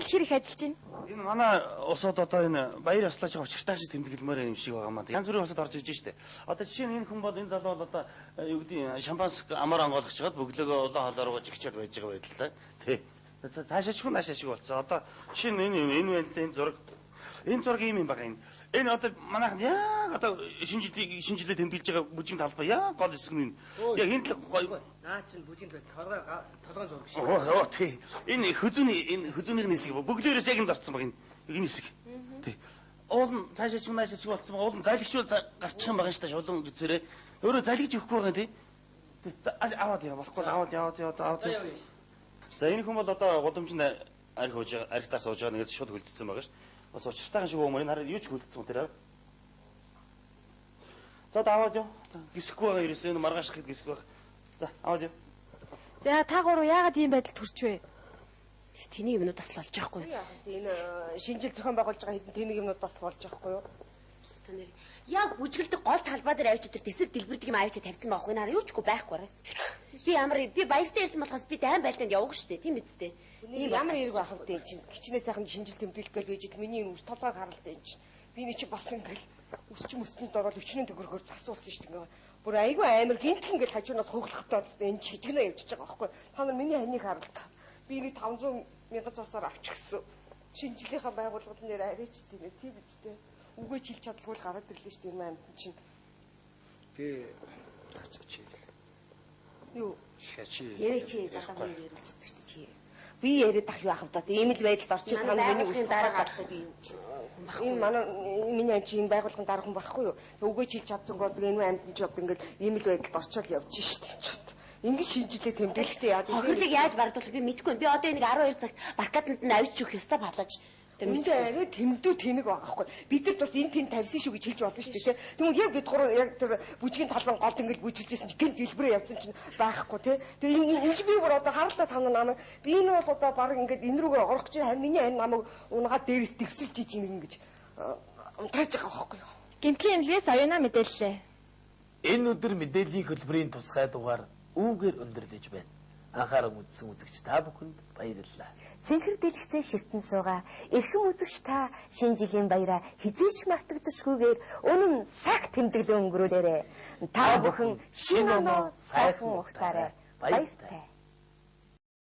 хичээл хэрэг ажиллаж байна? Энэ манай усууд одоо энэ баяр ёслож байгаа учиртай шиг тэмдэглэмээр юм шиг байгаа маа. Янз бүрийн усууд орж иж штэ. Одоо жишээ нь энэ хүн бол энэ залуу бол одоо юу гэдэг шампанс амар онгойлгож чагаад бөглөөгөө улаан хоолоор жигчээд байж байгаа байдал та. Тий. Цаашаа ч хүн наашаа шиг болцсон. Одоо жишээ нь энэ байдлаа энэ зураг энэ зураг юм байгаа энэ. Энэ одоо манайхан яг одоо шинжилгээ тэмдэглэж байгаа бүжиг талбай яг гол хэсэг нь. Яг энэ гоё. Наа чин бүжиг толгойн зураг шиг. Оо тий. Энэ хөзүүний хэсэг бөглөөрөөс яг энэ орцсон баг энэ хэсэг. Тий. Уул нь цаашаа ч наашаа шиг болцсон баг. Уул нь залгичул гарчих юм байгаа шүү дээ шулуун гэзээрээ. Өөрөө залгиж өгөхгүй байгаа тий. Аваад яа болохгүй аваад. За энэ хүн бол одоо гудамжинд архитаар сууж байгаа нэгэд шууд хөлдсөн байгаа шүү. Бас учиртайхан шиг өмөр энэ хараа юу ч хөлдсөн тэр. За аваад юу. Гисэхгүй байгаа ерөөсөө энэ маргааш хэд гисэх байх. За аваад юу. За та гурав яагаад ийм байдалд хүрч вэ? Тэний юмнууд бас болж байгаа хгүй. Энэ шинжил зохион байгуулж байгаа хэдэн тэний юмнууд бас болж байгаа хгүй юу? Яг бүжгэлдэг гол талбай дээр авчид тэр тэсэр дэлбэрдэг юм авчид тавьсан байхгүй наар юу ч байхгүй. Би баяртай ирсэн болохоос би дайм байлтанд явах штэ тийм үсттэй. Энэ ямар хэрэг байх вэ чинь гिचнээ сайхан шинжил тэмдэглэх гээл байж миний энэ үс толгойг харалтай энэ чинь. Би нэг чи бас ингээл өсч мөсөнд ороод өчнөө төгрөгөөр засуулсан штэ ингээ. Бүр айгүй амар гинтхэн ингээл хажуунаас хуглахтаа энэ чижгнээ явчихж байгаа байхгүй. Та нар миний ханыг харалтай. Би нэг 500 мянган цасаар авчихсан. Шинжилгээний байгууллагууд нэр арайч тийм үсттэй. Үгөөч хэлж чадлаггүй гараад ирлээ шүү дээ энэ амт чинь. Би хацаач. Юу? Шачи. Ярээч гадаа мөр ярьж чаддаг шүү чи. Би яриад ах юу ахав даа. Ийм л байдалд орчих та миний үсгийн дараа гардаг би. Энэ манай миний анч энэ байгууллагын дараа хүн байхгүй юу? Үгөөч хэлж чадсан гол энэ амт чинь одоо ингээд ийм л байдалд орчоод явж шүү дээ. Ингээд шинжилгээ тэмдэглэхдээ яа. Хохирлыг яаж бардуулах би мэдэхгүй. Би одоо энийг 12 цагт баркаданд нь авч өгөх ёстой балаж. Энд арай тэмдүү тэнэг байгаа хгүй. Бид нар бас энэ тэнд тавьсан шүү гэж хэлж болно шүү дээ. Тэгвэл яг бид гурав яг тэр бүжгийн талбай голд ингэж бүжгэлжсэн чинь гинт дэлбэрээ явсан чинь байхгүй тий. Тэгээ энэ би бүр одоо харалтаа тань намайг би энэ бол одоо баг ингэж энэ рүүгээ орох чинь харин миний энэ намайг унгаад дээрээс тэгсэлж иж ингэж унтрааж байгаа байхгүй юу. Гэмтлийн эмнэлгээс оюуна мэдээллээ. Энэ өдөр мэдээллийн хөтөлбөрийн тусгай дугаар үүгээр өндөрлөж байна. Анхааран үзсэн үзэгч та бүхэнд баярлалаа. Цэнхэр дэлгэцэн ширтэн суугаа. Эрхэм үзэгч та шинэ жилийн баяраа хизээч мартагдашгүйгээр үнэн цаг тэмдэглэн өнгөрүүлээрэй. Та бүхэн шинэ оноо сайхан ухтаарай. Баяртай.